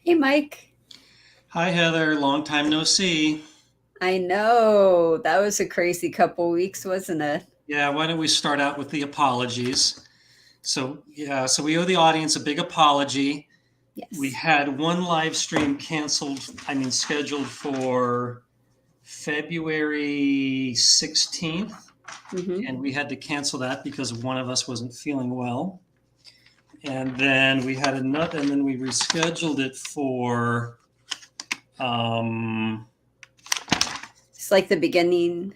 Hey, Mike. Hi, Heather. Long time no see. I know that was a crazy couple weeks, wasn't it? Yeah, why don't we start out with the apologies? So we owe the audience a big apology. We Yes. had one live stream canceled, scheduled for February 16th, Hmm. and we had to cancel that because one of us wasn't feeling well. And then we had another, and then we rescheduled it for, um, It's like the beginning,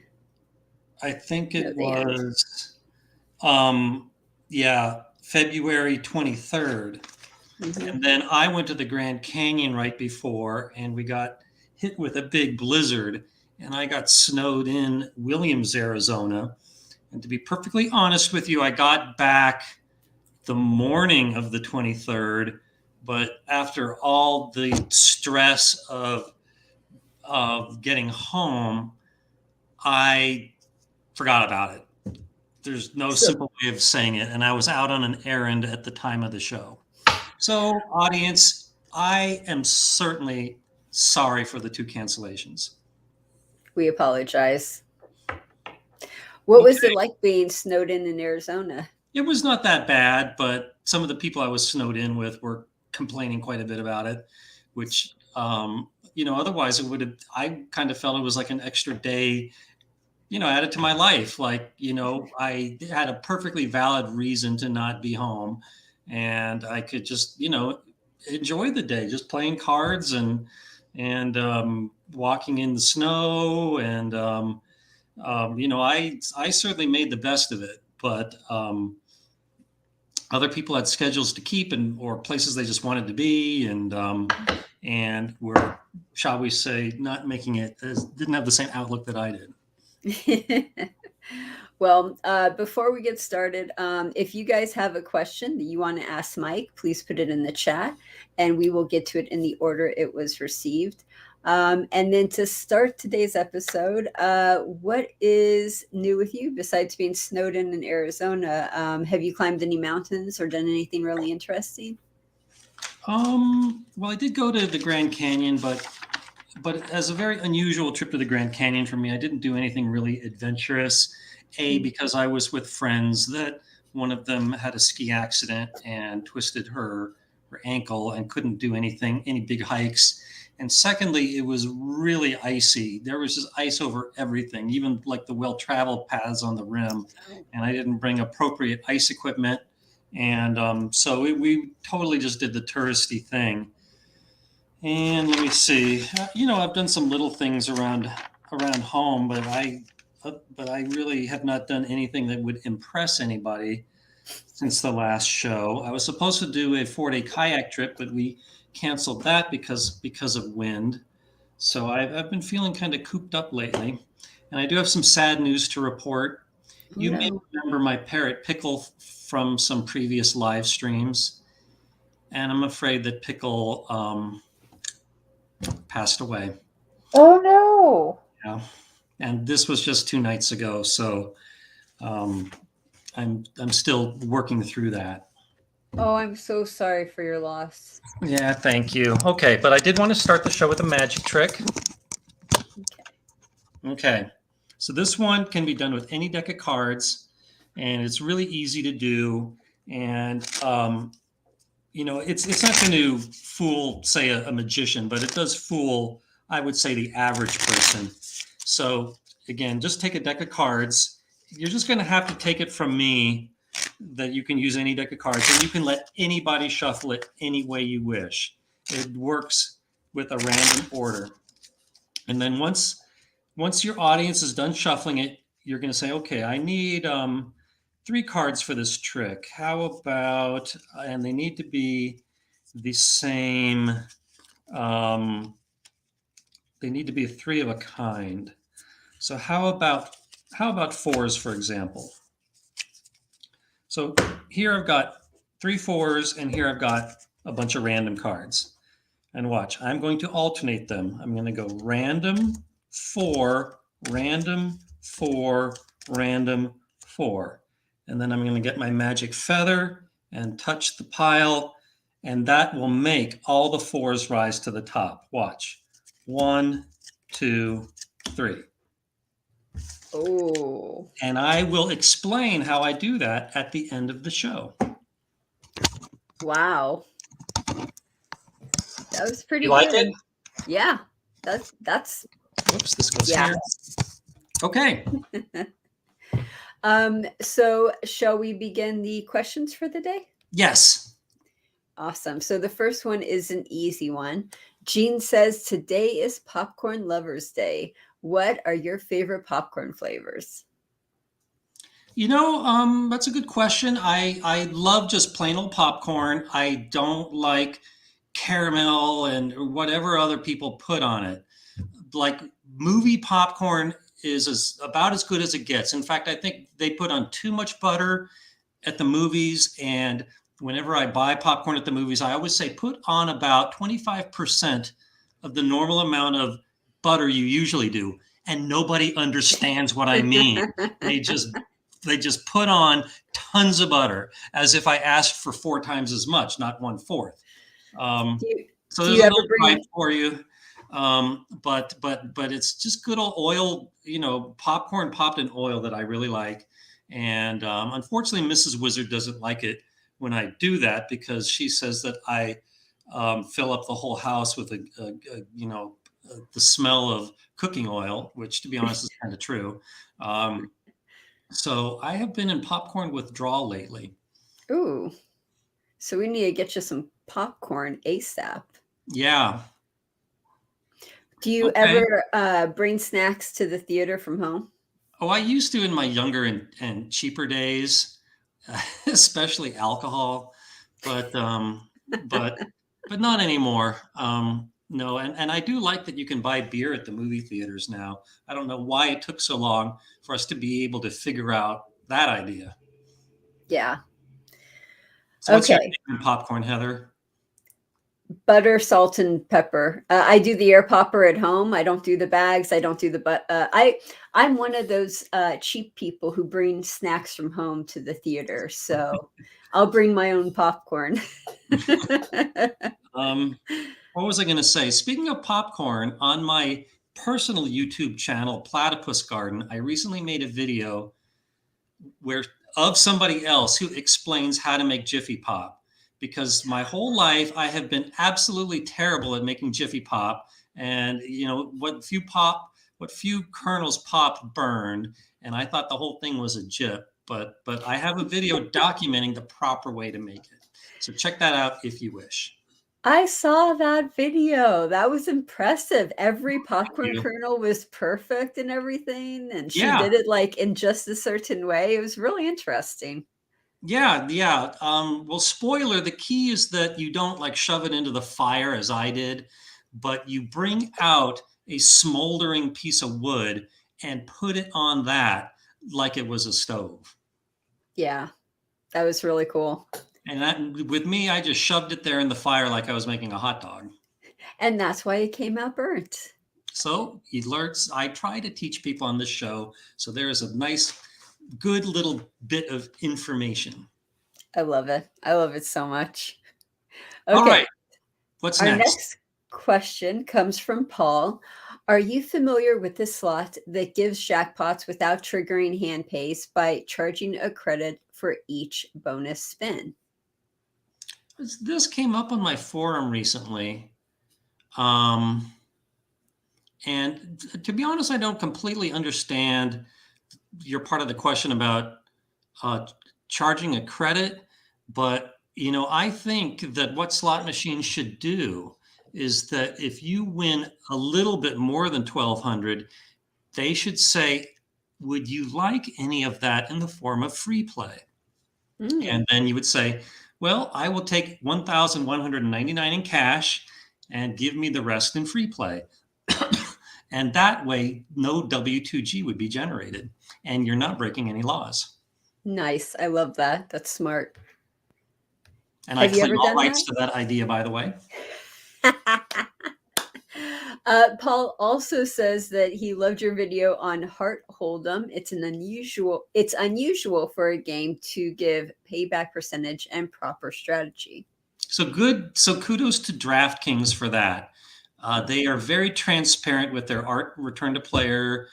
I think no, it the end. was, yeah, February 23rd. Hmm. And then I went to the Grand Canyon right before, and we got hit with a big blizzard, and I got snowed in Williams, Arizona. And to be perfectly honest with you, I got back the morning of the 23rd, but after all the stress of getting home, I forgot about it. There's no So simple way of saying it, and I was out on an errand at the time of the show. So, audience, I am certainly sorry for the two cancellations. we apologize. What was it Okay. like being snowed in Arizona? It was not that bad, but some of the people I was snowed in with were complaining quite a bit about it, which, otherwise it would have, I kind of felt it was like an extra day, added to my life. Like, I had a perfectly valid reason to not be home, and I could just, enjoy the day, just playing cards and walking in the snow, and I certainly made the best of it. But other people had schedules to keep and or places they just wanted to be, and were, shall we say, not making it as didn't have the same outlook that I did. Well, before we get started, if you guys have a question that you want to ask Mike, please put it in the chat and we will get to it in the order it was received. And then to start today's episode, what is new with you besides being snowed in Arizona? Have you climbed any mountains or done anything really interesting? Well, I did go to the Grand Canyon, but as a very unusual trip to the Grand Canyon for me, I didn't do anything really adventurous. A, because I was with friends that one of them had a ski accident and twisted her ankle and couldn't do any big hikes. And secondly, it was really icy. There was just ice over everything, even like the well-traveled paths on the rim. Oh, And I didn't bring appropriate ice equipment. And so we totally just did the touristy thing. And let me see. I've done some little things around home, but I really have not done anything that would impress anybody since the last show. I was supposed to do a 4-day kayak trip, but we canceled that because of wind. So I've been feeling kind of cooped up lately, and I do have some sad news to report. oh You may no. remember my parrot Pickle from some previous live streams, and I'm afraid that Pickle passed away. Oh no. Yeah. And this was just 2 nights ago, so um, I'm still working through that. Oh, I'm so sorry for your loss. Yeah, thank you. Okay, but I did want to start the show with a magic trick. Okay. Okay, so this one can be done with any deck of cards, and it's really easy to do. And it's not going to fool, say, a magician, but it does fool, I would say, the average person. So again, just take a deck of cards. You're just going to have to take it from me that you can use any deck of cards, and you can let anybody shuffle it any way you wish. It works with a random order. And then once your audience is done shuffling it, you're going to say, okay, I need 3 cards for this trick. How about, and they need to be the same, um, they need to be 3 of a kind. So how about fours, for example? So here I've got 3 fours, and here I've got a bunch of random cards. And watch, I'm going to alternate them. I'm going to go random, four, random, four, random, four. And then I'm going to get my magic feather and touch the pile. and that will make all the fours rise to the top. Watch. 1, 2, 3. Oh, And I will explain how I do that at the end of the show. wow. That was You pretty like good. it? Yeah. That's Whoops, this goes yeah. here. Okay. So shall we begin the questions for the day? Yes. Awesome. So the first one is an easy one. Jean says, today is Popcorn Lovers Day. What are your favorite popcorn flavors? That's a good question. I love just plain old popcorn. I don't like caramel and whatever other people put on it. Like movie popcorn is about as good as it gets. In fact, I think they put on too much butter at the movies. And whenever I buy popcorn at the movies, I always say put on about 25% of the normal amount of butter you usually do. And nobody understands what I mean. They just they just put on tons of butter as if I asked for 4 times as much, not 1/4. Do you, So do there's you a ever little gripe bring for you. But it's just good old oil, popcorn popped in oil that I really like. And unfortunately, Mrs. Wizard doesn't like it when I do that because she says that I fill up the whole house with the smell of cooking oil, which to be honest is kind of true. Um, so I have been in popcorn withdrawal lately. Ooh, so we need to get you some popcorn ASAP. Yeah. Do you Okay. ever bring snacks to the theater from home? Oh, I used to in my younger and cheaper days, especially alcohol, but but but not anymore. No, and I do like that you can buy beer at the movie theaters now. I don't know why it took so long for us to be able to figure out that idea. Yeah. So, what's your Okay. favorite popcorn, Heather? Butter, salt, and pepper. I do the air popper at home. I don't do the bags. I don't do the but. I'm one of those cheap people who bring snacks from home to the theater. So I'll bring my own popcorn. Um, what was I going to say? Speaking of popcorn, on my personal YouTube channel, Platypus Garden, I recently made a video where of somebody else who explains how to make Jiffy Pop. Because my whole life I have been absolutely terrible at making Jiffy Pop, and what few kernels popped burned, and I thought the whole thing was a jip. But I have a video documenting the proper way to make it. So check that out if you wish. I saw that video. That was impressive. Every Thank popcorn you. kernel was perfect and everything. And she Yeah, did it like in just a certain way. It was really interesting. yeah. Well, spoiler, the key is that you don't like shove it into the fire as I did, but you bring out a smoldering piece of wood and put it on that like it was a stove. Yeah, that was really cool. And that, with me, I just shoved it there in the fire like I was making a hot dog. And that's why it came out burnt. So he learns. I try to teach people on this show. So there is a nice, good little bit of information. I love it. I love it so much. All Okay, right. What's our next? next question comes from Paul. Are you familiar with the slot that gives jackpots without triggering hand pays by charging a credit for each bonus spin? This came up on my forum recently. Um, and to be honest, I don't completely understand your part of the question about uh, charging a credit. But, I think that what slot machines should do is that if you win a little bit more than 1,200, they should say, would you like any of that in the form of free play? Mm, And then you would say, well, I will take 1,199 in cash and give me the rest in free play. And that way, no W2G would be generated and you're not breaking any laws. nice. I love that. That's smart. And I Have you claim ever all done rights that? to that idea, by the way. Paul also says that he loved your video on Hart Hold'em. It's unusual for a game to give payback percentage and proper strategy. So good. So kudos to DraftKings for that. They are very transparent with their art return to player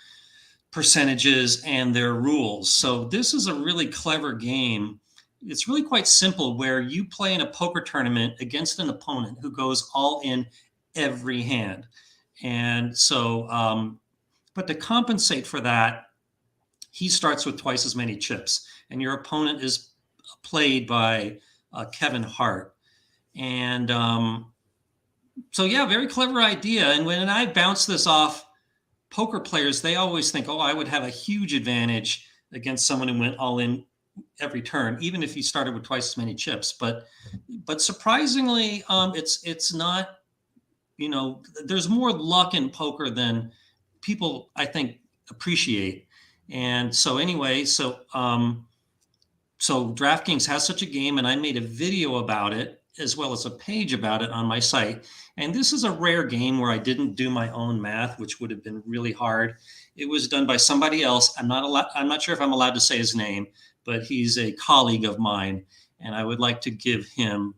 percentages and their rules. So this is a really clever game. It's really quite simple where you play in a poker tournament against an opponent who goes all in every hand. And so, but to compensate for that, he starts with twice as many chips, and your opponent is played by Kevin Hart. And so, yeah, very clever idea. And when I bounce this off poker players, they always think, oh, I would have a huge advantage against someone who went all in every turn, even if he started with twice as many chips. But surprisingly, it's not. There's more luck in poker than people, I think, appreciate. And so anyway, so DraftKings has such a game, and I made a video about it as well as a page about it on my site. And this is a rare game where I didn't do my own math, which would have been really hard. It was done by somebody else. I'm not sure if I'm allowed to say his name, but he's a colleague of mine, and I would like to give him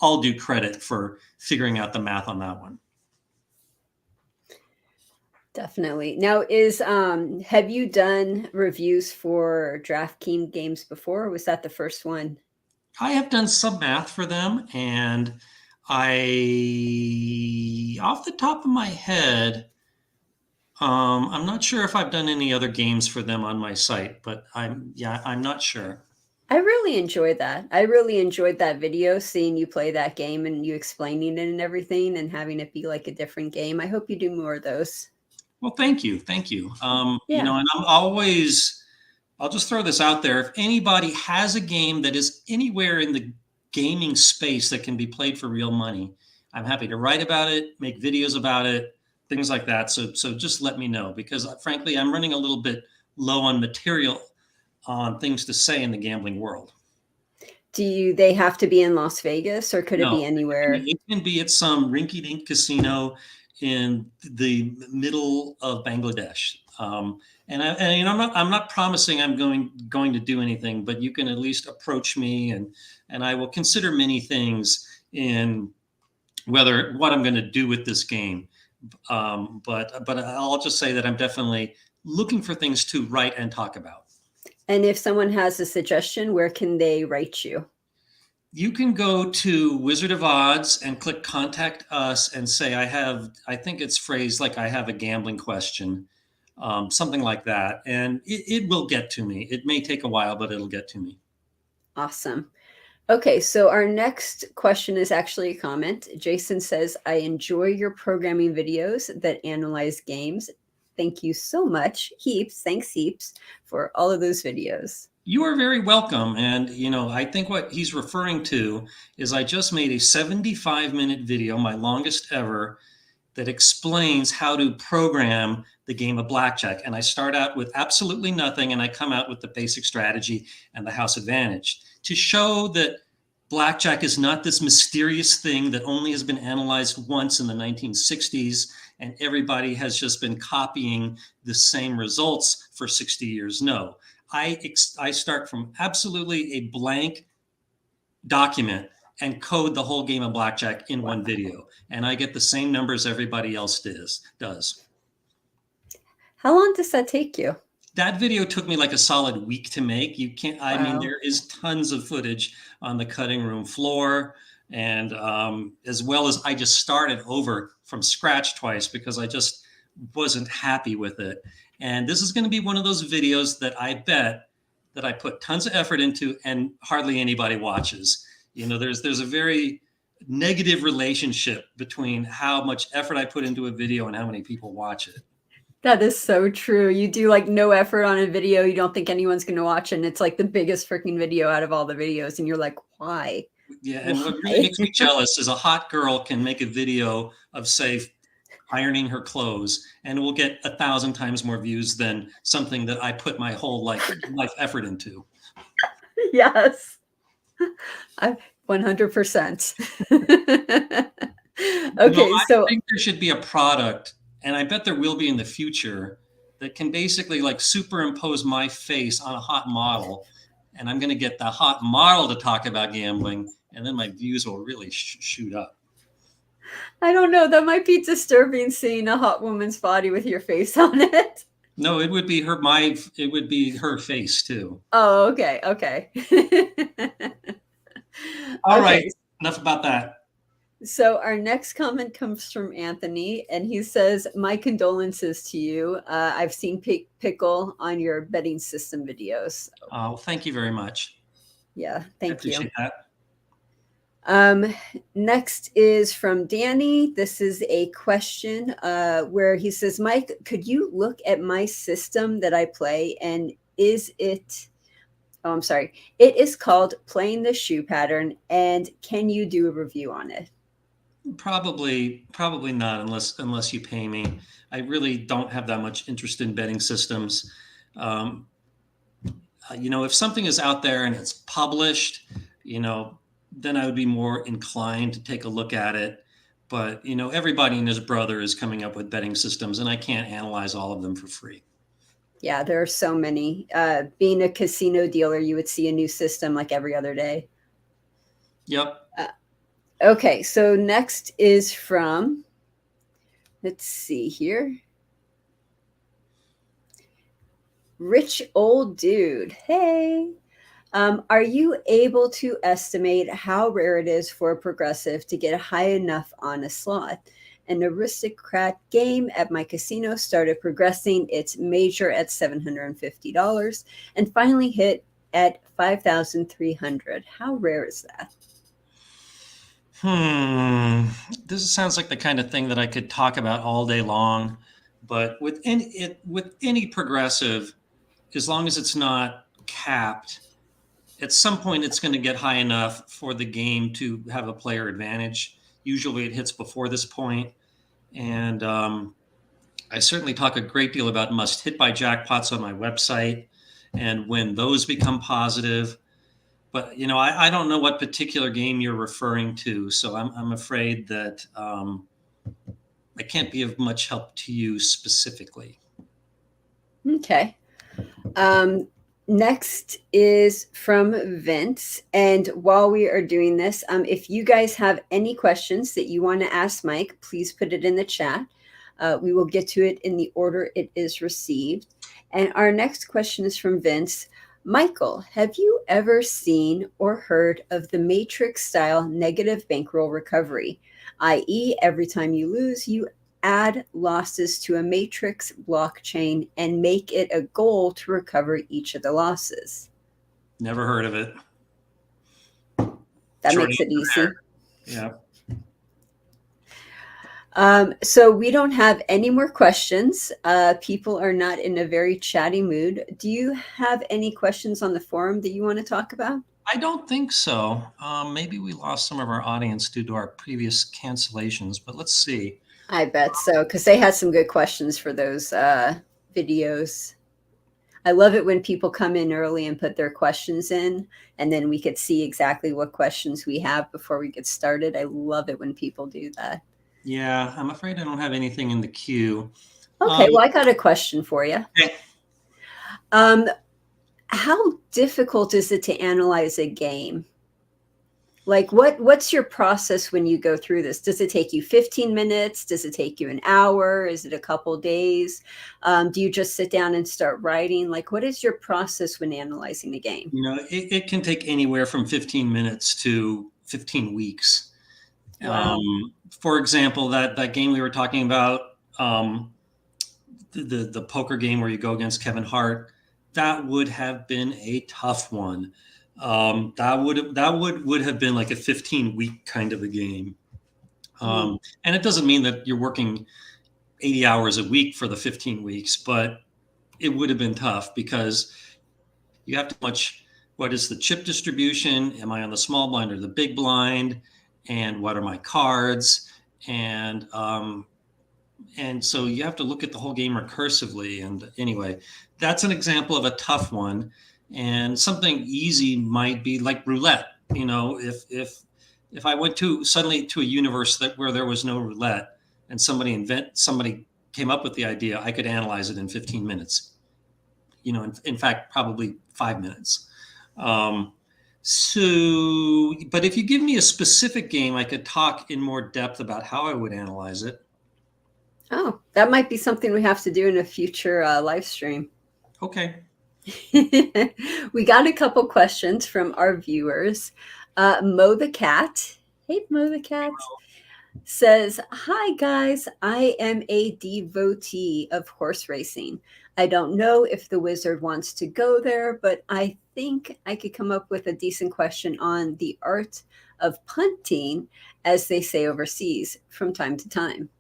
all due credit for figuring out the math on that one. Definitely. Now, have you done reviews for DraftKings games before, or was that the first one? I have done some math for them, and off the top of my head, I'm not sure if I've done any other games for them on my site, but I'm not sure. I really enjoyed that. I really enjoyed that video, seeing you play that game and you explaining it and everything and having it be like a different game. I hope you do more of those. Well, thank you. Thank you. Yeah. And I'll just throw this out there. If anybody has a game that is anywhere in the gaming space that can be played for real money, I'm happy to write about it, make videos about it, things like that. So just let me know, because frankly, I'm running a little bit low on material on things to say in the gambling world. Do they have to be in Las Vegas, or could it be anywhere? It can be at some rinky-dink casino in the middle of Bangladesh. I'm not promising I'm going to do anything, but you can at least approach me, and I will consider many things in what I'm going to do with this game. But I'll just say that I'm definitely looking for things to write and talk about. And if someone has a suggestion, where can they write you? You can go to Wizard of Odds and click Contact Us and say, I think it's phrased like, I have a gambling question, something like that. And it will get to me. It may take a while, but it'll get to me. Awesome. Okay, so our next question is actually a comment. Jason says, I enjoy your programming videos that analyze games. Thank you so much. Thanks heaps for all of those videos. You are very welcome. And, I think what he's referring to is I just made a 75-minute video, my longest ever, that explains how to program the game of blackjack. And I start out with absolutely nothing, and I come out with the basic strategy and the house advantage to show that blackjack is not this mysterious thing that only has been analyzed once in the 1960s, and everybody has just been copying the same results for 60 years. No, I start from absolutely a blank document and code the whole game of blackjack in one video, and I get the same numbers everybody else does. How long does that take you? That video took me like a solid week to make. I mean, there is tons of footage on the cutting room floor, and as well as I just started over from scratch twice because I just wasn't happy with it. And this is going to be one of those videos that I bet that I put tons of effort into and hardly anybody watches. There's a very negative relationship between how much effort I put into a video and how many people watch it. That is so true. You do like no effort on a video. You don't think anyone's going to watch it. And it's like the biggest freaking video out of all the videos. And you're like, why? Yeah. And what really makes me jealous is a hot girl can make a video of, say, ironing her clothes, and it will get 1,000 times more views than something that I put my whole life effort into. Yes. 100%. Okay. I think there should be a product, and I bet there will be in the future, that can basically like superimpose my face on a hot model and I'm going to get the hot model to talk about gambling, and then my views will really shoot up. I don't know. That might be disturbing, seeing a hot woman's body with your face on it. No, it would be her face too. Oh, okay. Okay. All right. Okay. Enough about that. So our next comment comes from Anthony, and he says, "My condolences to you. I've seen Pickle on your betting system videos." Well, thank you very much. Yeah, I thank appreciate you. that. Next is from Danny. This is a question where he says, "Mike, could you look at my system that I play, and is it? Oh, I'm sorry. It is called Playing the Shoe Pattern, and can you do a review on it?" Probably not, unless you pay me. I really don't have that much interest in betting systems. If something is out there and it's published, then I would be more inclined to take a look at it. But everybody and his brother is coming up with betting systems, and I can't analyze all of them for free. Yeah, there are so many. Being a casino dealer, you would see a new system like every other day. Yep. Okay, so next is from, let's see here. Rich Old Dude. Hey. Are you able to estimate how rare it is for a progressive to get high enough on a slot? An aristocrat game at my casino started progressing its major at $750 and finally hit at $5,300. How rare is that? This sounds like the kind of thing that I could talk about all day long, but with any progressive, as long as it's not capped, at some point it's going to get high enough for the game to have a player advantage. Usually it hits before this point. And I certainly talk a great deal about must hit by jackpots on my website and when those become positive. But, I don't know what particular game you're referring to. So I'm afraid that I can't be of much help to you specifically. Okay. Next is from Vince. And while we are doing this, if you guys have any questions that you want to ask Mike, please put it in the chat. We will get to it in the order it is received. And our next question is from Vince. Michael, have you ever seen or heard of the Matrix style negative bankroll recovery, i.e., every time you lose, you add losses to a matrix blockchain and make it a goal to recover each of the losses? Never heard of it. That Short makes it easy. there. Yeah. So we don't have any more questions. People are not in a very chatty mood. Do you have any questions on the forum that you want to talk about? I don't think so. Maybe we lost some of our audience due to our previous cancellations, but let's see. I bet so, because they had some good questions for those videos. I love it when people come in early and put their questions in, and then we could see exactly what questions we have before we get started. I love it when people do that. Yeah, I'm afraid I don't have anything in the queue. Okay, well, I got a question for you. Okay. How difficult is it to analyze a game? Like, what's your process when you go through this? Does it take you 15 minutes? Does it take you an hour? Is it a couple days? Do you just sit down and start writing? Like, what is your process when analyzing a game? It can take anywhere from 15 minutes to 15 weeks. Wow. For example, that game we were talking about, the poker game where you go against Kevin Hart, that would have been a tough one. That would have been like a 15-week kind of a game. And it doesn't mean that you're working 80 hours a week for the 15 weeks, but it would have been tough because you have to watch what is the chip distribution? Am I on the small blind or the big blind? And what are my cards? And so you have to look at the whole game recursively. And anyway, that's an example of a tough one. And something easy might be like roulette. If I went suddenly to a universe where there was no roulette and somebody came up with the idea, I could analyze it in 15 minutes. In fact, probably 5 minutes. Um, so, but if you give me a specific game, I could talk in more depth about how I would analyze it. Oh, that might be something we have to do in a future live stream. Okay. We got a couple questions from our viewers. Mo the Cat, hey Mo the Cat, says, "Hi guys, I am a devotee of horse racing. I don't know if the wizard wants to go there, but I think I could come up with a decent question on the art of punting, as they say overseas, from time to time."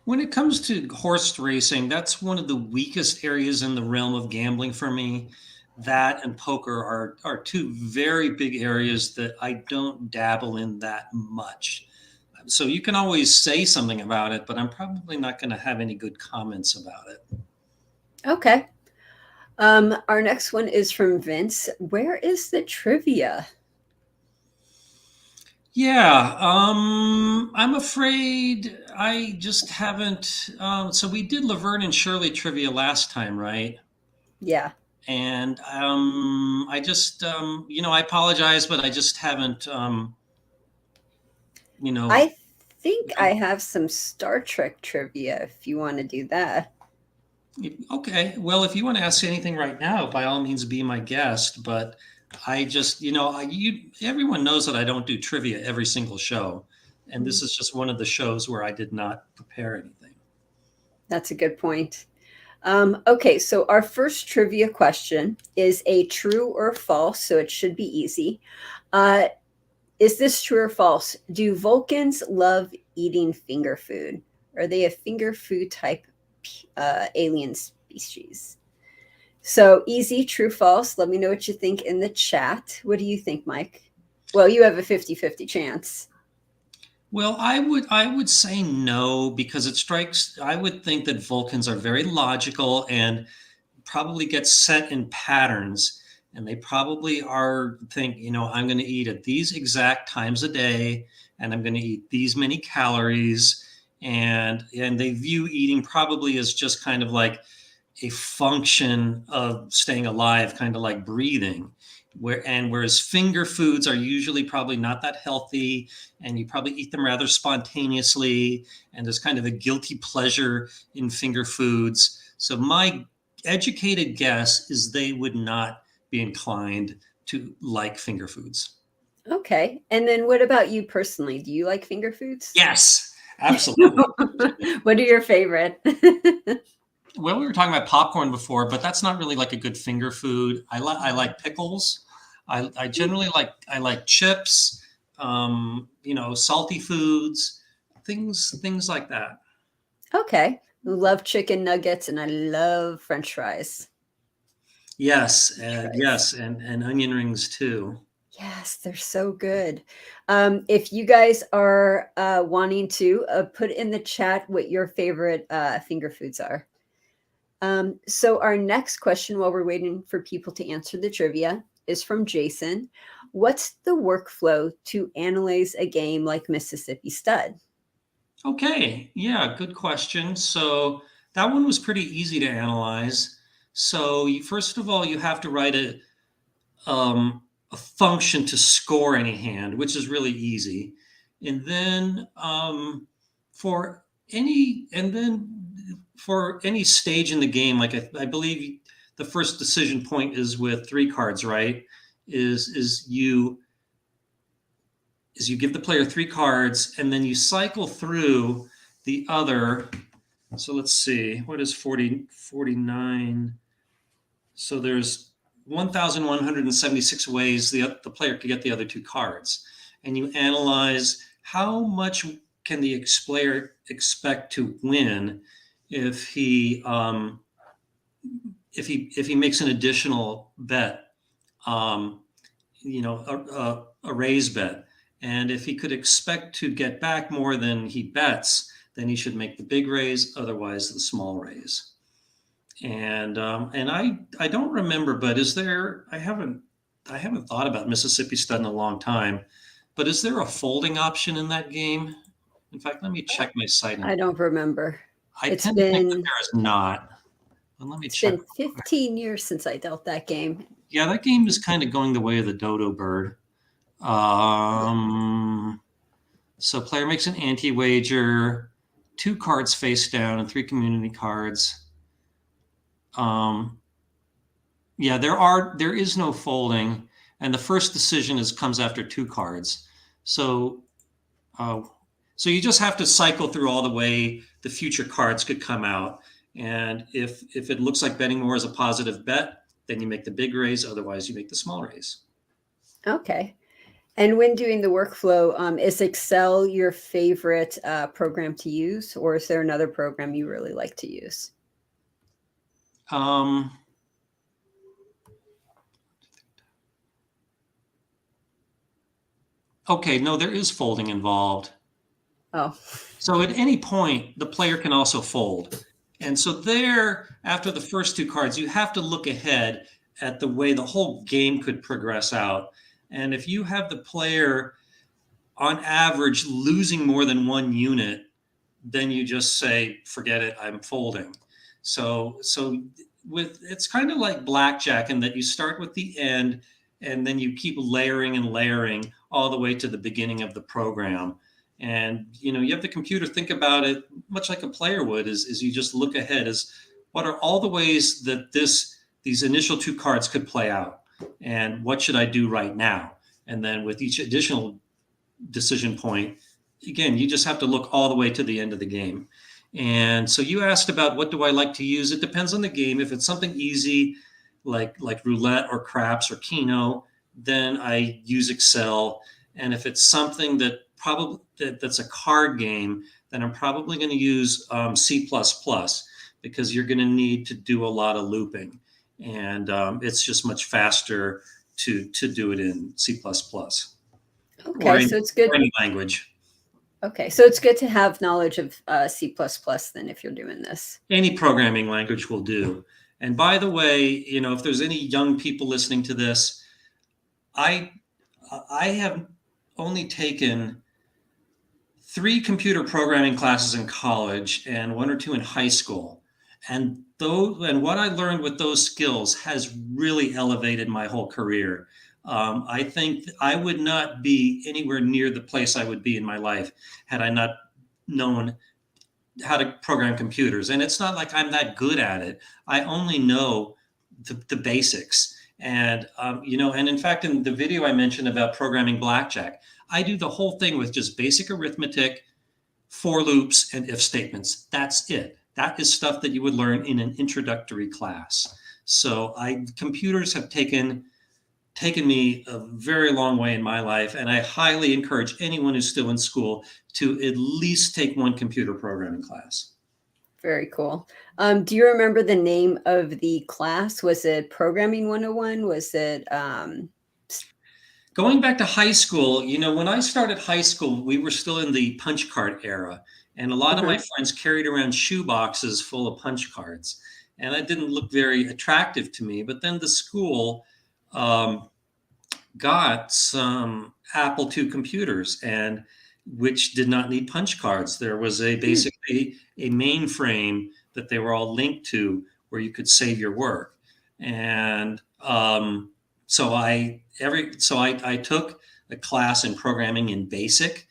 When it comes to horse racing, that's one of the weakest areas in the realm of gambling for me. That and poker are two very big areas that I don't dabble in that much. So you can always say something about it, but I'm probably not going to have any good comments about it. Okay. Our next one is from Vince. Where is the trivia? Yeah, I'm afraid I just haven't. So we did Laverne and Shirley trivia last time, right? Yeah. And I just, I apologize, but I just haven't, you know, I think I have some Star Trek trivia if you want to do that. okay. Well, if you want to ask anything right now, by all means, be my guest. But I just, everyone knows that I don't do trivia every single show, and this is just one of the shows where I did not prepare anything. That's a good point. Okay, so our first trivia question is a true or false, so it should be easy. Uh, is this true or false? Do Vulcans love eating finger food? Are they a finger food type alien species? So easy, true, false. Let me know what you think in the chat. What do you think, Mike? Well, you have a 50-50 chance. Well, I would say no because it strikes. I would think that Vulcans are very logical and probably get set in patterns, and they probably are think, I'm going to eat at these exact times a day, and I'm going to eat these many calories, and they view eating probably as just kind of like a function of staying alive, kind of like breathing. Whereas finger foods are usually probably not that healthy, and you probably eat them rather spontaneously, and there's kind of a guilty pleasure in finger foods. So my educated guess is they would not be inclined to like finger foods. Okay. And then what about you personally? Do you like finger foods? Yes, absolutely. What are your favorite? Well, we were talking about popcorn before, but that's not really like a good finger food. I like pickles. I generally I like chips, salty foods, things like that. Okay. Love chicken nuggets and I love French fries. Yes, French fries. yes, and onion rings too. Yes, they're so good. If you guys are wanting to put in the chat what your favorite finger foods are. So our next question, while we're waiting for people to answer the trivia, is from Jason. What's the workflow to analyze a game like Mississippi Stud? Okay, yeah, good question. So that one was pretty easy to analyze. So first of all, you have to write a function to score any hand, which is really easy. And then for any stage in the game, like I believe the first decision point is with three cards, right? Is you give the player three cards and then you cycle through the other. So let's see, what is 49? So there's 1,176 ways the player could get the other two cards. And you analyze how much can the player expect to win if he makes an additional bet, um, a raise bet. And if he could expect to get back more than he bets, then he should make the big raise, otherwise the small raise. And I don't remember, but is there? I haven't thought about Mississippi Stud in a long time, but is there a folding option in that game? In fact, let me check my site. I don't remember. I It's tend to think that been there is not. But let me it's check. been 15 years since I dealt that game. Yeah, that game is kind of going the way of the dodo bird. So player makes an anti-wager, 2 cards face down and 3 community cards. Yeah, there is no folding, and the first decision comes after 2 cards. So uh, so you just have to cycle through all the way the future cards could come out. And if it looks like betting more is a positive bet, then you make the big raise. Otherwise, you make the small raise. Okay. And when doing the workflow, is Excel your favorite program to use, or is there another program you really like to use? Okay, no, there is folding involved. Oh, So at any point, the player can also fold. And so there, after the first 2 cards, you have to look ahead at the way the whole game could progress out. And if you have the player on average losing more than 1 unit, then you just say, forget it, I'm folding. So it's kind of like blackjack in that you start with the end and then you keep layering and layering all the way to the beginning of the program. And you have the computer think about it much like a player would, is you just look ahead as what are all the ways that these initial 2 cards could play out, and what should I do right now? And then with each additional decision point, again, you just have to look all the way to the end of the game. And so you asked about what do I like to use. It depends on the game. If it's something easy like roulette or craps or keno, then I use Excel. And if it's something that's a card game, then I'm probably going to use C++, because you're going to need to do a lot of looping, and it's just much faster to do it in C++ or okay. So it's good. any language. Okay, so it's good to have knowledge of C++ then if you're doing this. Any programming language will do. And by the way, if there's any young people listening to this, I have only taken 3 computer programming classes in college and 1 or 2 in high school. And what I learned with those skills has really elevated my whole career. I think I would not be anywhere near the place I would be in my life had I not known how to program computers. And it's not like I'm that good at it. I only know the basics. And and in fact, in the video I mentioned about programming blackjack, I do the whole thing with just basic arithmetic, for loops, and if statements. That's it. That is stuff that you would learn in an introductory class. So computers have taken me a very long way in my life, and I highly encourage anyone who's still in school to at least take 1 computer programming class. Very cool. Do you remember the name of the class? Was it Programming 101? Was it Going back to high school, when I started high school, we were still in the punch card era. And a lot of my friends carried around shoe boxes full of punch cards. And that didn't look very attractive to me. But then the school got some Apple II computers, and which did not need punch cards. There was basically a mainframe that they were all linked to where you could save your work. And so I took a class in programming in BASIC,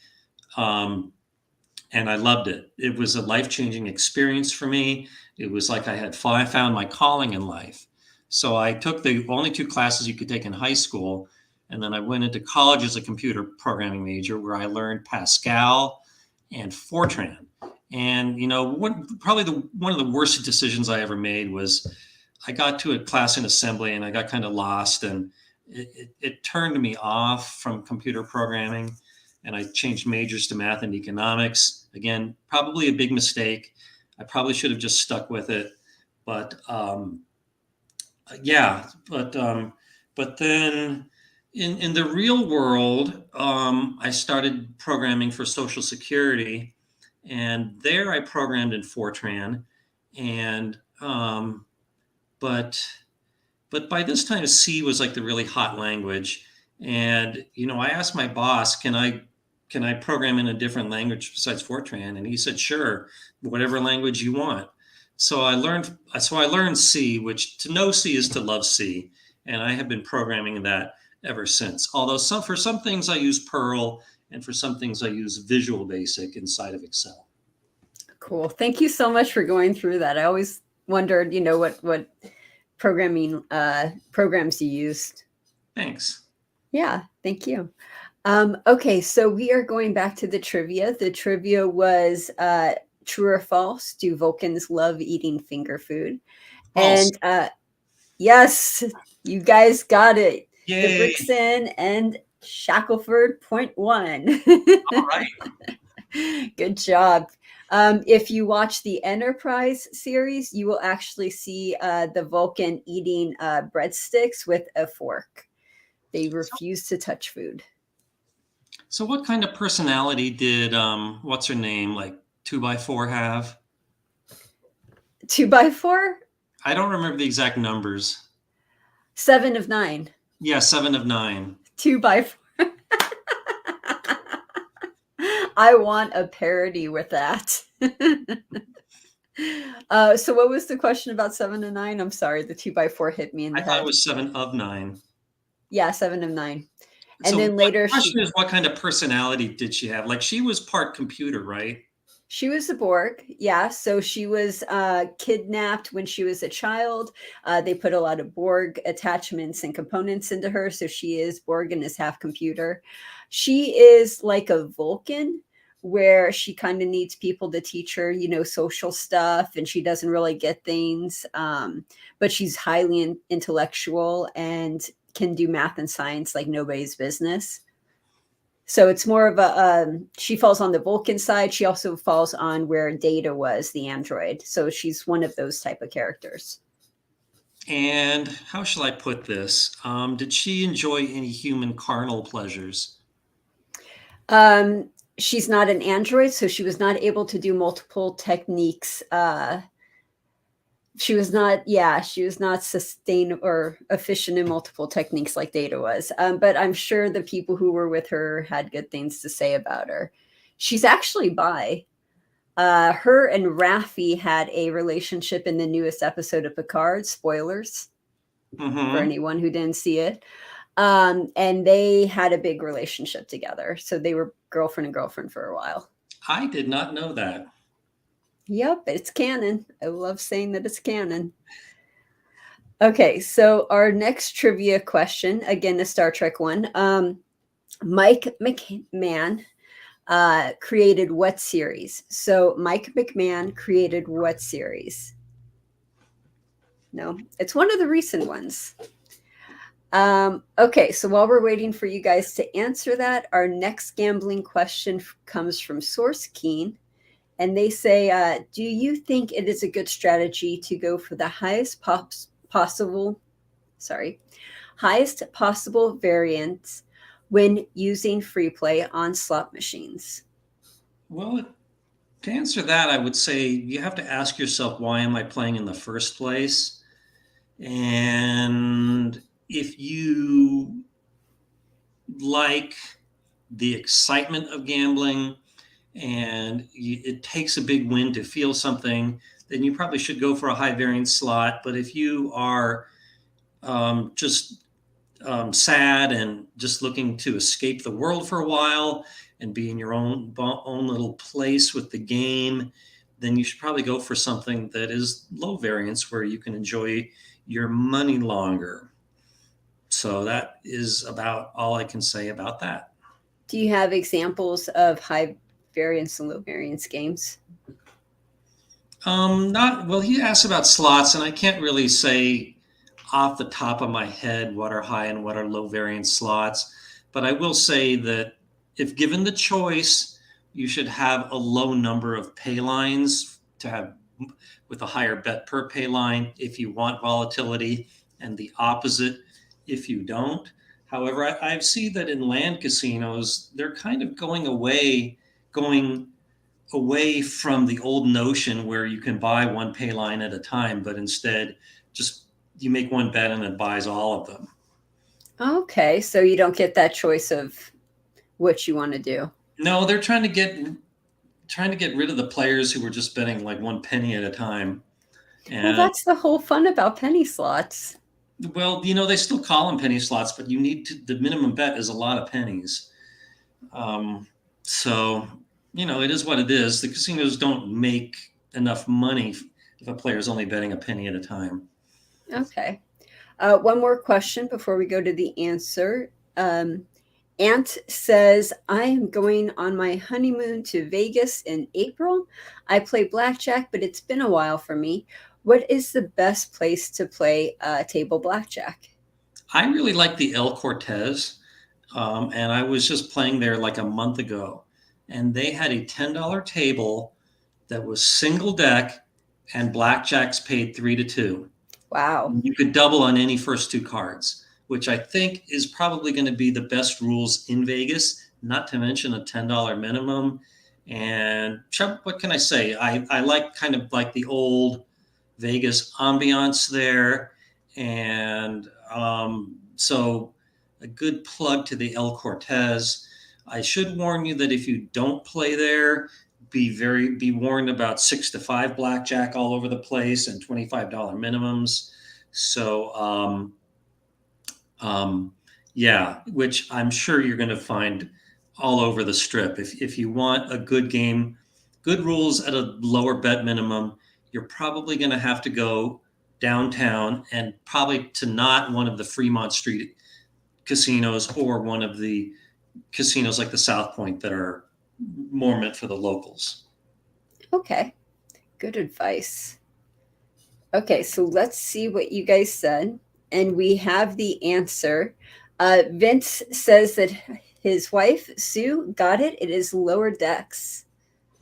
and I loved it. It was a life-changing experience for me. It was like I had found my calling in life. So I took the only 2 classes you could take in high school, and then I went into college as a computer programming major where I learned Pascal and Fortran. And probably one of the worst decisions I ever made was I got to a class in assembly and I got kind of lost, and it turned me off from computer programming, and I changed majors to math and economics. Again, probably a big mistake. I probably should have just stuck with it, but but then in the real world, I started programming for Social Security, and there I programmed in Fortran, and but by this time C was like the really hot language, and I asked my boss, can I program in a different language besides Fortran? And he said, sure, whatever language you want. So I learned C, which to know C is to love C. and I have been programming that ever since. Although for some things I use Perl, and for some things I use Visual Basic inside of Excel. Cool. Thank you so much for going through that. I always wondered, what programming programs you used. Thanks. Yeah, thank you. Okay, so we are going back to the trivia. The trivia was true or false? Do Vulcans love eating finger food? False. And yes, you guys got it. Yay. Debrickson and Shackelford, point one. All right. Good job. If you watch the Enterprise series, you will actually see the Vulcan eating breadsticks with a fork. They refuse to touch food. So what kind of personality did what's her name, like 2x4 have? 2x4? I don't remember the exact numbers. 7 of 9. Yeah, 7 of 9. 2x4. I want a parody with that. So what was the question about 7 of 9? I'm sorry, the 2x4 hit me in the head. I thought it was 7 of 9. Yeah, 7 of 9. And so then later the question is, what kind of personality did she have? Like, she was part computer, right? She was a Borg, yeah. So she was kidnapped when she was a child. They put a lot of Borg attachments and components into her. So she is Borg and is half computer. She is like a Vulcan, where she kind of needs people to teach her, social stuff, and she doesn't really get things. But she's highly intellectual and can do math and science like nobody's business. So it's more of she falls on the Vulcan side. She also falls on where Data was, the android. So she's one of those type of characters. And how shall I put this? Did she enjoy any human carnal pleasures? She's not an android, so she was not able to do multiple techniques. She was not sustained or efficient in multiple techniques like Data was. But I'm sure the people who were with her had good things to say about her. She's actually bi. Her and Raffi had a relationship in the newest episode of Picard. Spoilers for anyone who didn't see it. And they had a big relationship together. So they were girlfriend and girlfriend for a while. I did not know that. Yep, it's canon. I love saying that it's canon. Okay, so our next trivia question, again, a Star Trek one. Mike McMahon created what series? So Mike McMahon created what series? No, it's one of the recent ones. Okay, so while we're waiting for you guys to answer that, our next gambling question comes from Source Keen. And they say, do you think it is a good strategy to go for the highest possible variance when using free play on slot machines? Well, to answer that, I would say you have to ask yourself, why am I playing in the first place? And if you like the excitement of gambling, and it takes a big win to feel something, then you probably should go for a high variance slot. But if you are just sad and just looking to escape the world for a while and be in your own little place with the game, then you should probably go for something that is low variance where you can enjoy your money longer. So that is about all I can say about that. Do you have examples of high variance and low variance games? Not well. He asked about slots, and I can't really say off the top of my head what are high and what are low variance slots. But I will say that if given the choice, you should have a low number of pay lines to have with a higher bet per pay line if you want volatility, and the opposite if you don't. However, I've seen that in land casinos, they're kind of going away from the old notion where you can buy one pay line at a time, but instead just you make one bet and it buys all of them. Okay, so you don't get that choice of what you want to do. No, they're trying to get rid of the players who were just betting like one penny at a time. And well, that's the whole fun about penny slots. Well, they still call them penny slots, but the minimum bet is a lot of pennies. Um, so, it is what it is. The casinos don't make enough money if a player is only betting a penny at a time. Okay. One more question before we go to the answer. Ant says, I am going on my honeymoon to Vegas in April. I play blackjack, but it's been a while for me. What is the best place to play table blackjack? I really like the El Cortez, and I was just playing there like a month ago, and they had a $10 table that was single deck, and blackjacks paid 3-2. Wow. You could double on any first two cards, which I think is probably going to be the best rules in Vegas, not to mention a $10 minimum. And what can I say? I like kind of like the old Vegas ambiance there. And so a good plug to the El Cortez. I should warn you that if you don't play there, be warned about 6-5 blackjack all over the place and $25 minimums. So yeah, which I'm sure you're going to find all over the strip. If you want a good game, good rules at a lower bet minimum, you're probably going to have to go downtown and probably to not one of the Fremont Street casinos or one of the casinos like the South Point that are more meant for the locals. Okay. Good advice. Okay, so let's see what you guys said. And we have the answer. Vince says that his wife, Sue, got it. It is lower decks.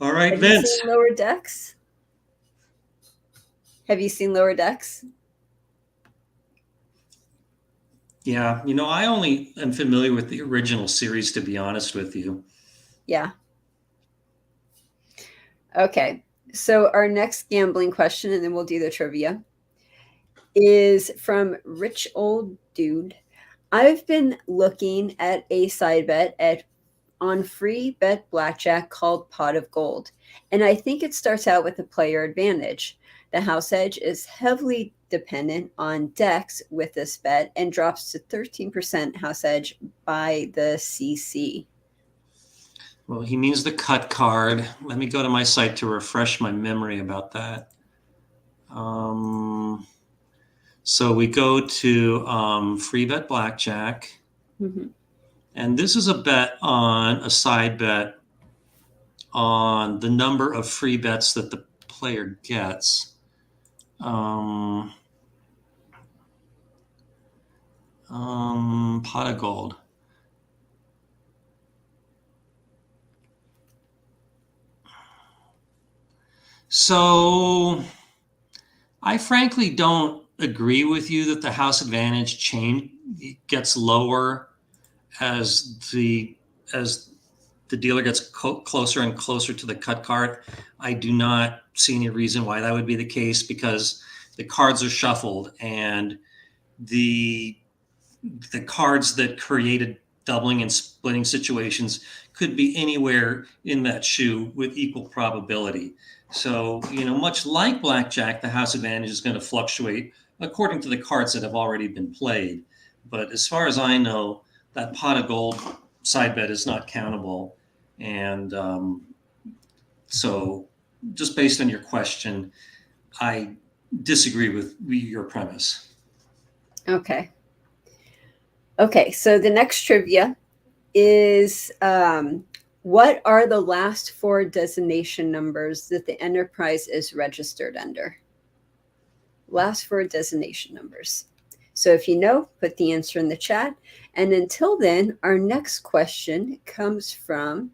All right, Have you Vince. seen lower decks? Have you seen lower decks? Yeah, I only am familiar with the original series, to be honest with you. Yeah. Okay. So our next gambling question, and then we'll do the trivia, is from Rich Old Dude. I've been looking at a side bet on free bet blackjack called Pot of Gold, and I think it starts out with a player advantage. The house edge is heavily dependent on decks with this bet and drops to 13% house edge by the CC. Well, he means the cut card. Let me go to my site to refresh my memory about that. So we go to free bet blackjack. Mm-hmm. And this is a bet on a side bet on the number of free bets that the player gets. Pot of gold. So I frankly don't agree with you that the house advantage chain gets lower as the dealer gets closer and closer to the cut card. I do not see any reason why that would be the case because the cards are shuffled and the cards that created doubling and splitting situations could be anywhere in that shoe with equal probability. So, much like blackjack, the house advantage is going to fluctuate according to the cards that have already been played. But as far as I know, that pot of gold side bet is not countable. And so, just based on your question, I disagree with your premise. Okay. Okay, so the next trivia is what are the last four designation numbers that the enterprise is registered under? Last four designation numbers. So if you know, put the answer in the chat. And until then, our next question comes from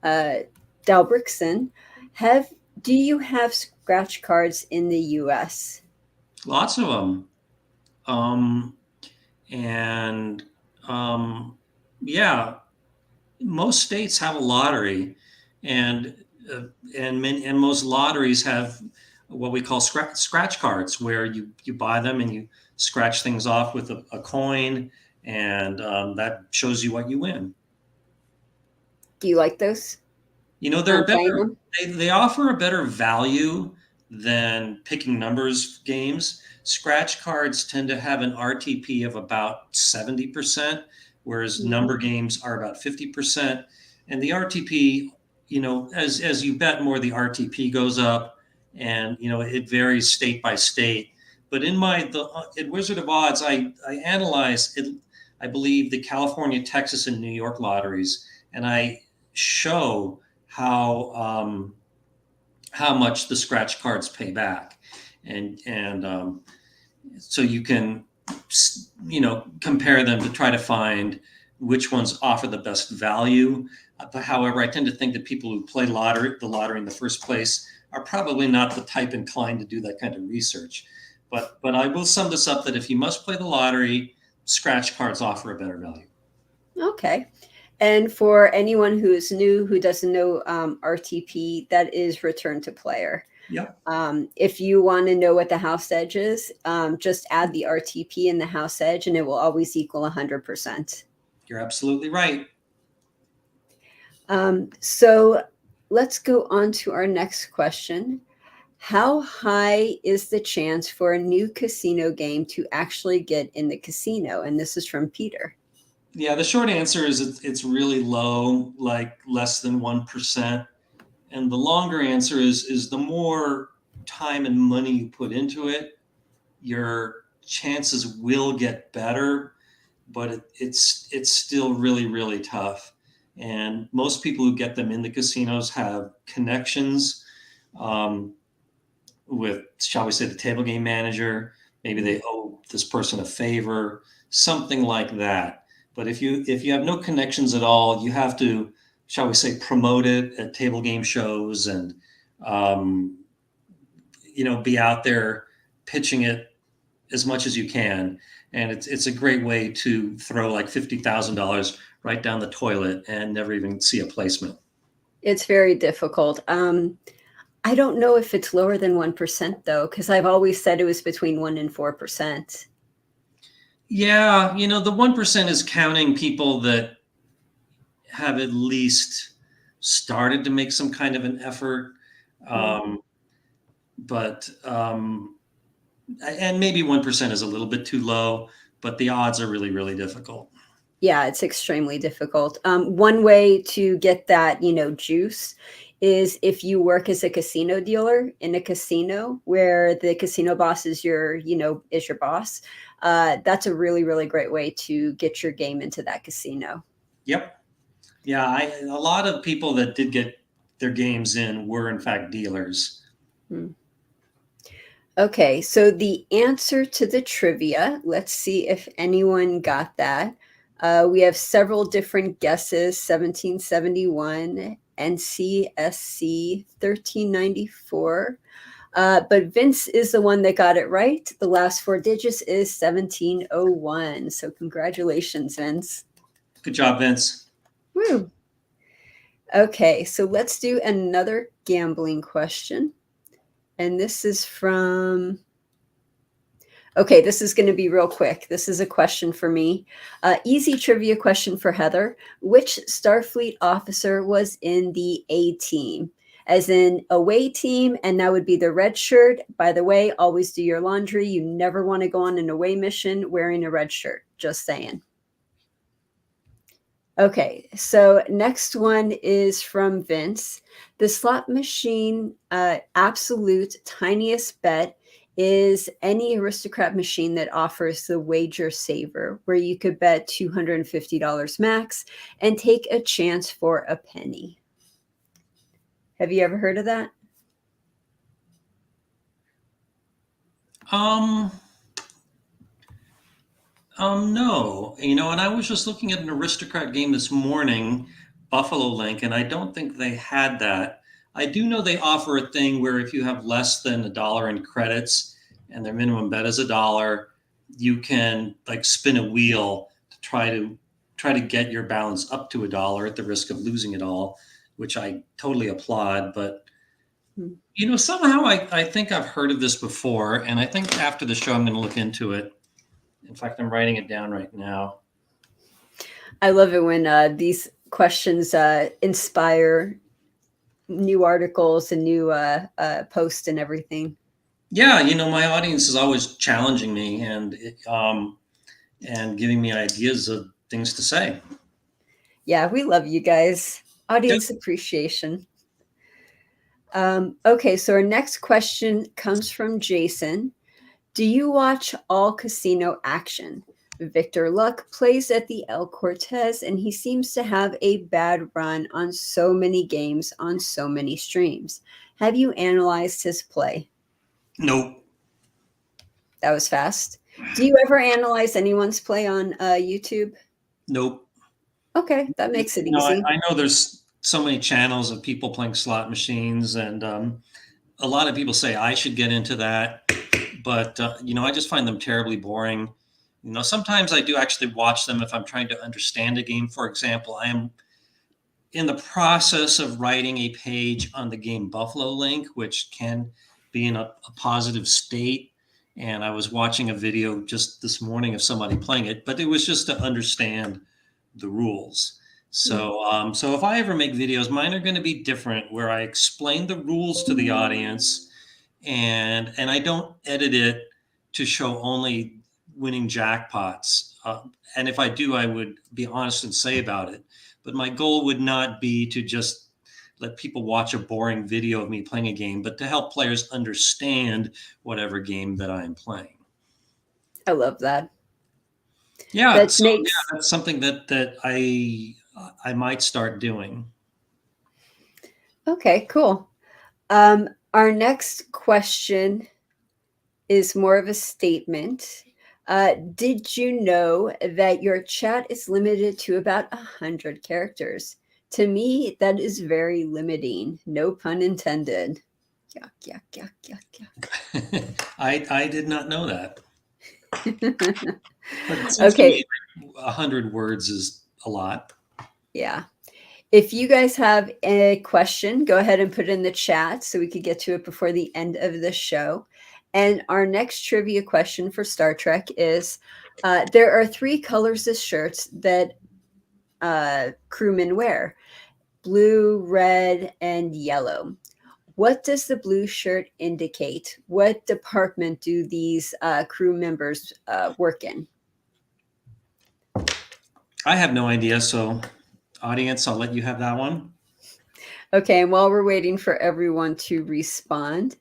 Dalbrickson. Do you have scratch cards in the U.S.? Lots of them. Yeah, most states have a lottery, and most lotteries have what we call scratch cards, where you buy them and you scratch things off with a coin, and that shows you what you win. Do you like those? They're better. They offer a better value than picking numbers games. Scratch cards tend to have an RTP of about 70%, whereas number games are about 50%. And the RTP, as you bet more, the RTP goes up, and it varies state by state. But at Wizard of Odds, I analyze it. I believe the California, Texas, and New York lotteries, and I show how much the scratch cards pay back, and so you can compare them to try to find which ones offer the best value. However, I tend to think that people who play the lottery in the first place are probably not the type inclined to do that kind of research. But I will sum this up that if you must play the lottery, scratch cards offer a better value. Okay. And for anyone who is new, who doesn't know RTP, that is return to player. Yep. If you want to know what the house edge is, just add the RTP in the house edge, and it will always equal 100%. You're absolutely right. So let's go on to our next question. How high is the chance for a new casino game to actually get in the casino? And this is from Peter. Yeah, the short answer is it's really low, like less than 1%. And the longer answer is the more time and money you put into it, your chances will get better, but it's still really, really tough. And most people who get them in the casinos have connections with, shall we say, the table game manager. Maybe they owe this person a favor, something like that. But if you have no connections at all, you have to, shall we say, promote it at table game shows and be out there pitching it as much as you can. And it's a great way to throw like $50,000 right down the toilet and never even see a placement. It's very difficult. I don't know if it's lower than 1%, though, because I've always said it was between 1% and 4%. Yeah, the 1% is counting people that have at least started to make some kind of an effort. But and maybe 1% is a little bit too low, but the odds are really, really difficult. Yeah, it's extremely difficult. One way to get that, juice is if you work as a casino dealer in a casino where the casino boss is your boss. That's a really, really great way to get your game into that casino. Yep. Yeah, a lot of people that did get their games in were in fact dealers. Okay, so the answer to the trivia, let's see if anyone got that. We have several different guesses: 1771, NCSC 1394. But Vince is the one that got it right. The last four digits is 1701. So congratulations, Vince. Good job, Vince. Woo. Okay, so let's do another gambling question. And this is from... Okay, this is going to be real quick. This is a question for me. Easy trivia question for Heather. Which Starfleet officer was in the A team? As in away team, and that would be the red shirt. By the way, always do your laundry. You never want to go on an away mission wearing a red shirt. Just saying. Okay, so next one is from Vince. The slot machine absolute tiniest bet is any aristocrat machine that offers the wager saver, where you could bet $250 max and take a chance for a penny. Have you ever heard of that? No. And I was just looking at an aristocrat game this morning, Buffalo Link, and I don't think they had that. I do know they offer a thing where if you have less than $1 in credits and their minimum bet is $1, you can like spin a wheel to try to get your balance up to $1 at the risk of losing it all, which I totally applaud. But somehow I think I've heard of this before, and I think after the show I'm going to look into it. In fact, I'm writing it down right now. I love it when these questions inspire new articles and new posts and everything. Yeah, my audience is always challenging me and giving me ideas of things to say. Yeah, we love you guys. Yep. Audience appreciation. Okay, so our next question comes from Jason. Do you watch all casino action? Victor Luck plays at the El Cortez, and he seems to have a bad run on so many games on so many streams. Have you analyzed his play? Nope. That was fast. Do you ever analyze anyone's play on YouTube? Nope. Okay, that makes it I, easy. I know there's so many channels of people playing slot machines, and a lot of people say I should get into that, but I just find them terribly boring. Sometimes I do actually watch them if I'm trying to understand a game. For example, I am in the process of writing a page on the game Buffalo Link, which can be in a positive state. And I was watching a video just this morning of somebody playing it, but it was just to understand the rules. So if I ever make videos, mine are going to be different, where I explain the rules to the audience, and I don't edit it to show only winning jackpots. And if I do, I would be honest and say about it. But my goal would not be to just let people watch a boring video of me playing a game, but to help players understand whatever game that I'm playing. I love that. Yeah, That so makes that's something that I might start doing. okay, cool. Our next question is more of a statement. Did you know that your chat is limited to about 100 characters? To me, that is very limiting. No pun intended. Yuck, yuck, yuck, yuck, yuck. I did not know that. But it seems to Okay, me like 100 words is a lot. yeah. If you guys have a question, go ahead and put it in the chat so we could get to it before the end of the show. And our next trivia question for Star Trek is there are three colors of shirts that crewmen wear: blue, red, and yellow. What does the blue shirt indicate? What department do these crew members work in? I have no idea. So, audience, I'll let you have that one. Okay, and while we're waiting for everyone to respond,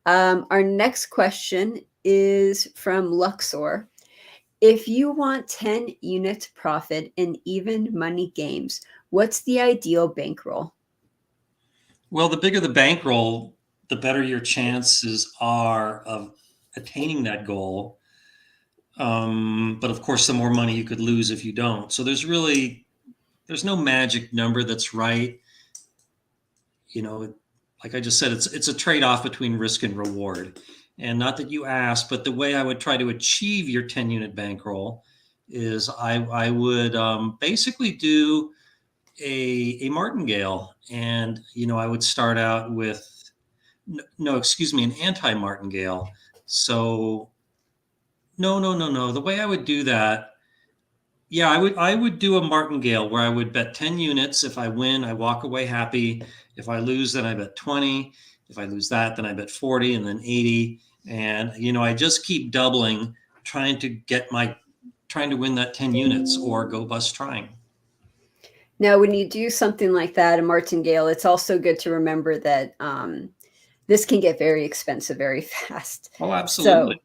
our next question is from Luxor. If you want 10 units profit in even money games, what's the ideal bankroll? Well, the bigger the bankroll, the better your chances are of attaining that goal. But of course, the more money you could lose if you don't. So there's no magic number that's right. Like I just said, it's a trade-off between risk and reward. And not that you asked, but the way I would try to achieve your 10-unit bankroll is I would basically do a martingale, and I would start out with no, excuse me, an anti-martingale. So no. The way I would do that, yeah, I would do a martingale where I would bet 10 units. If I win, I walk away happy. If I lose, then I bet 20. If I lose that, then I bet 40 and then 80. And I just keep doubling, trying to win that 10 units or go bust trying. Now, when you do something like that, a martingale, it's also good to remember that this can get very expensive very fast. Oh, absolutely.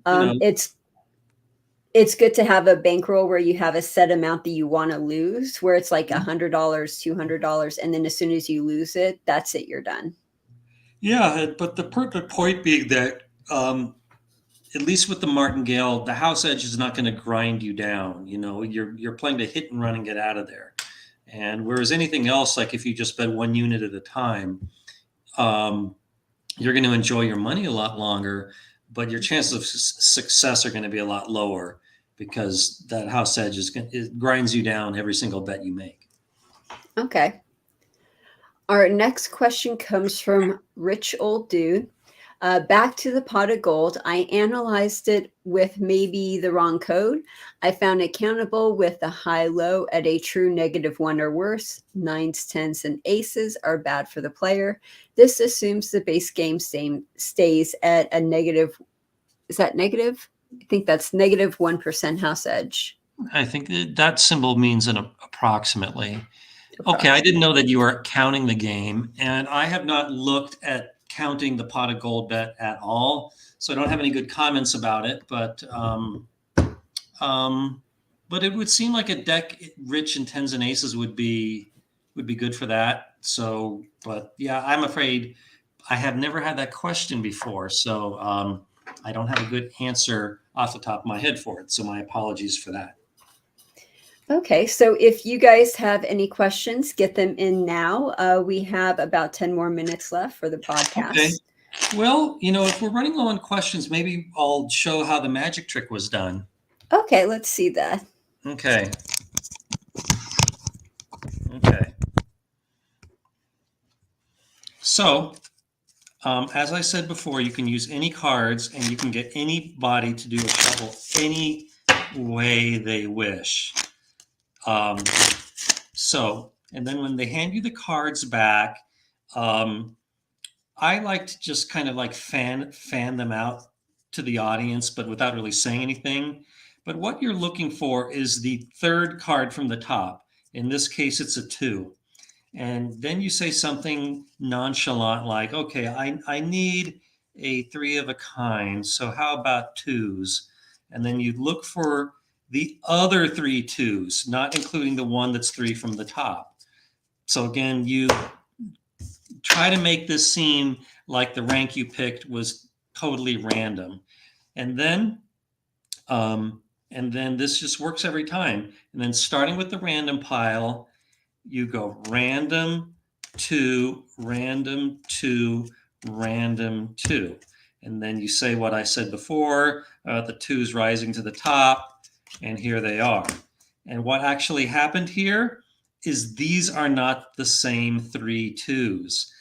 So You know, it's good to have a bankroll where you have a set amount that you want to lose, where it's like $100, $200, and then as soon as you lose it, that's it, you're done. yeah, but the point being that at least with the martingale, the house edge is not going to grind you down. You're playing to hit and run and get out of there. And whereas anything else, like if you just bet one unit at a time, you're going to enjoy your money a lot longer, but your chances of success are going to be a lot lower because that house edge it grinds you down every single bet you make. Okay. Our next question comes from Rich Old Dude. Back to the pot of gold. I analyzed it with maybe the wrong code. I found it countable with the high-low at a true -1 or worse. Nines, tens, and aces are bad for the player. This assumes the base game stays at a negative. Is that negative? I think that's -1% house edge. I think that symbol means an approximately. Okay, I didn't know that you were counting the game, and I have not looked at counting the pot of gold bet at all, so I don't have any good comments about it. But it would seem like a deck rich in tens and aces would be good for that. So, but yeah, I'm afraid I have never had that question before, so I don't have a good answer off the top of my head for it. So my apologies for that. Okay, so if you guys have any questions, get them in now. We have about 10 more minutes left for the podcast. Okay. Well, if we're running low on questions, maybe I'll show how the magic trick was done. Okay, let's see that. Okay. So, as I said before, you can use any cards and you can get anybody to do a shuffle any way they wish. And then when they hand you the cards back, I like to just kind of like fan them out to the audience, but without really saying anything. But what you're looking for is the third card from the top. In this case, it's a 2. And then you say something nonchalant like, okay, I need a 3 of a kind. So how about 2s? And then you look for the other 3 2s, not including the one that's 3 from the top. So again, you try to make this seem like the rank you picked was totally random. And then this just works every time. And then starting with the random pile, you go random 2, random 2, random 2. And then you say what I said before, the 2s rising to the top, and here they are. And what actually happened here is these are not the same 3 2s.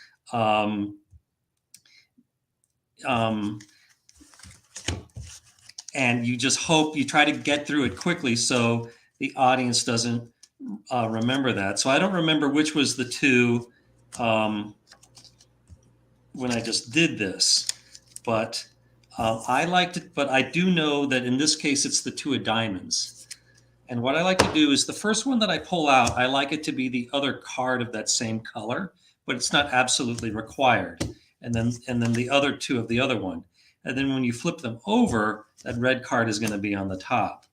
And you just hope you try to get through it quickly so the audience doesn't remember that. So I don't remember which was the 2 when I just did this, but I liked it. But I do know that in this case, it's the 2 of diamonds. And what I like to do is the first one that I pull out, I like it to be the other card of that same color, but it's not absolutely required. And then the other 2 of the other one. And then when you flip them over, that red card is going to be on the top.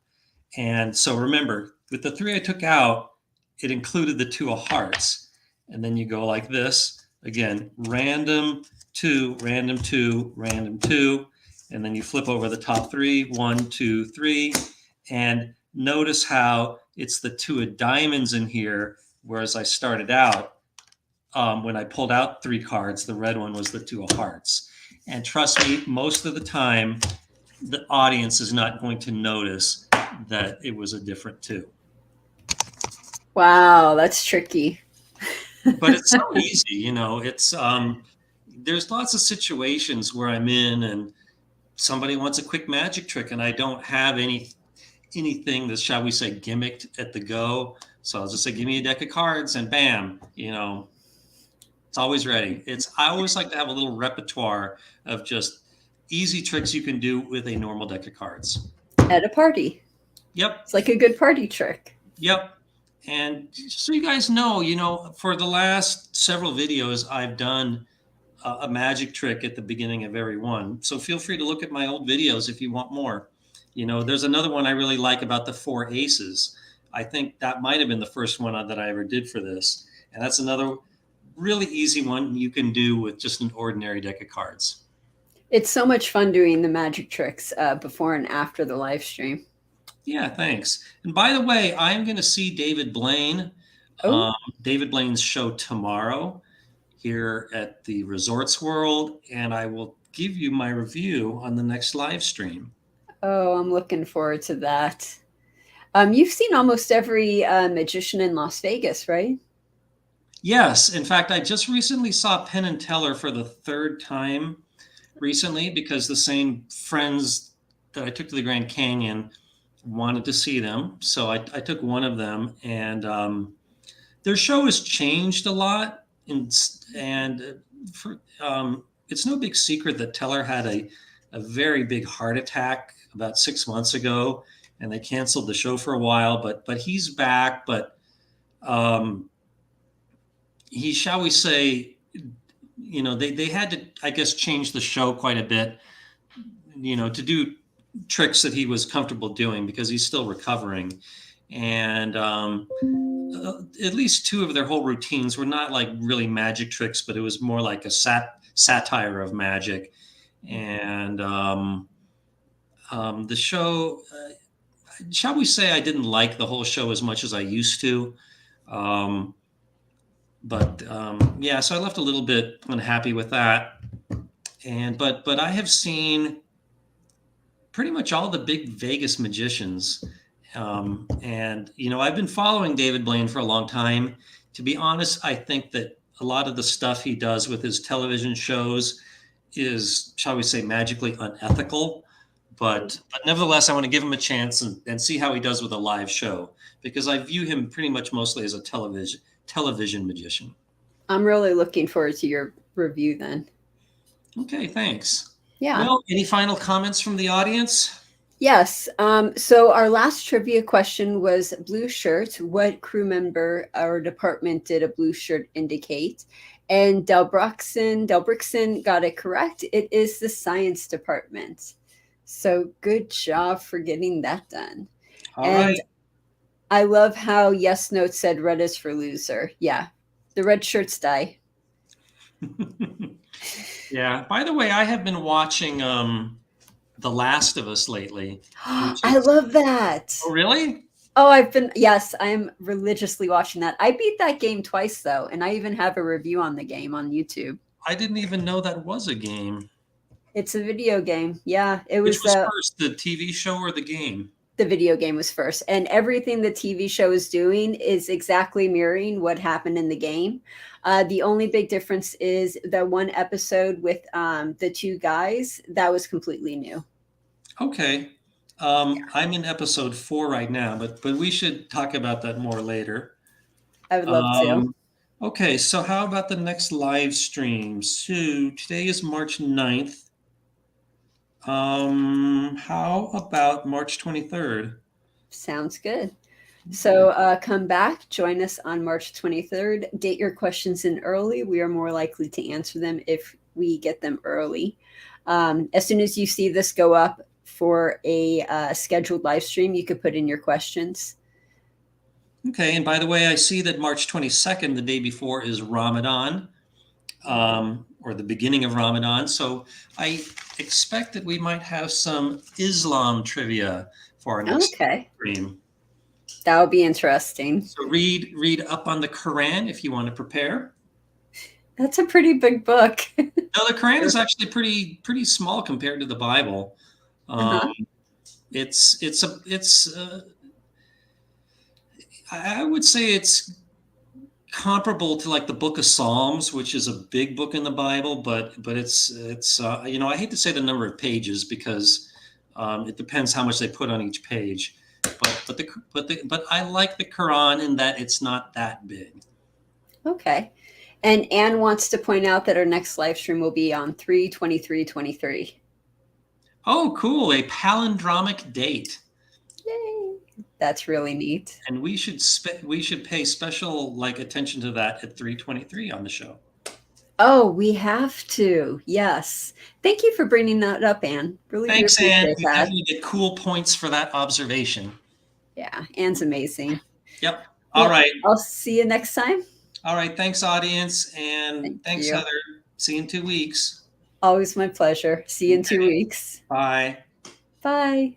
And so remember, with the 3 I took out, it included the 2 of hearts. And then you go like this. Again, random 2, random 2, random 2. And then you flip over the top 3, 1, 2, 3. And notice how it's the 2 of diamonds in here, whereas I started out, when I pulled out 3 cards, the red one was the 2 of hearts. And trust me, most of the time, the audience is not going to notice that it was a different 2. Wow, that's tricky. But it's so easy, it's there's lots of situations where I'm in and somebody wants a quick magic trick and I don't have anything that's, shall we say, gimmicked at the go. So I'll just say, give me a deck of cards and bam, it's always ready. I always like to have a little repertoire of just easy tricks you can do with a normal deck of cards. At a party. Yep. It's like a good party trick. Yep. And just so you guys know, for the last several videos, I've done a magic trick at the beginning of every one. So feel free to look at my old videos if you want more. There's another one I really like about the 4 aces. I think that might have been the first one that I ever did for this. And that's another really easy one you can do with just an ordinary deck of cards. It's so much fun doing the magic tricks before and after the live stream. Yeah, thanks. And by the way, I'm going to see David Blaine, David Blaine's show tomorrow here at the Resorts World, and I will give you my review on the next live stream. Oh, I'm looking forward to that. You've seen almost every magician in Las Vegas, right? Yes. In fact, I just recently saw Penn and Teller for the 3rd time. recently because the same friends that I took to the Grand Canyon wanted to see them. So I took one of them, and their show has changed a lot. And it's no big secret that Teller had a very big heart attack about 6 months ago, and they canceled the show for a while. But he's back. But um, he, shall we say, they had to, I guess, change the show quite a bit, to do tricks that he was comfortable doing because he's still recovering. And at least two of their whole routines were not like really magic tricks, but it was more like a satire of magic. And the show, shall we say, I didn't like the whole show as much as I used to. Um, but so I left a little bit unhappy with that. And but I have seen pretty much all the big Vegas magicians. And, I've been following David Blaine for a long time. To be honest, I think that a lot of the stuff he does with his television shows is, shall we say, magically unethical. But nevertheless, I want to give him a chance and see how he does with a live show, because I view him pretty much mostly as a television magician. I'm really looking forward to your review then. Okay, thanks. Yeah. Well, any final comments from the audience? Yes. So our last trivia question was blue shirt. What crew member or department did a blue shirt indicate? And Delbrickson got it correct. It is the science department. So good job for getting that done. All and right. I love how Yes Note said red is for loser. Yeah. The red shirts die. Yeah. By the way, I have been watching The Last of Us lately. I love that. Oh, really? Oh, yes, I'm religiously watching that. I beat that game twice, though, and I even have a review on the game on YouTube. I didn't even know that was a game. It's a video game. Yeah, it was. Which was first, the TV show or the game? The video game was first, and everything the TV show is doing is exactly mirroring what happened in the game. The only big difference is the one episode with the two guys that was completely new. Okay. I'm in episode 4 right now, but we should talk about that more later. I would love to. Okay, so how about the next live stream? So today is March 9th. How about March 23rd? Sounds good. So come back, join us on March 23rd. Get your questions in early. We are more likely to answer them if we get them early. As soon as you see this go up for a scheduled live stream, you could put in your questions. Okay, and by the way, I see that March 22nd, the day before, is Ramadan, or the beginning of Ramadan. So I expect that we might have some Islam trivia for our next stream. That would be interesting. So read up on the Quran if you want to prepare. That's a pretty big book. No, the Quran is actually pretty small compared to the Bible. I would say it's comparable to like the Book of Psalms, which is a big book in the Bible, but it's I hate to say the number of pages because it depends how much they put on each page. But I like the Quran in that it's not that big. Okay. And Anne wants to point out that our next live stream will be on 3/23/23. Oh, cool. A palindromic date. Yay. That's really neat. And we should pay special attention to that at 3/23 on the show. Oh, we have to. Yes. Thank you for bringing that up, Anne. Really Thanks, Anne. You that. definitely get cool points for that observation. Yeah, Anne's amazing. Yep. All right. I'll see you next time. All right. Thanks, audience. And thanks, Heather. See you in 2 weeks. Always my pleasure. See you in 2 weeks. Bye. Bye.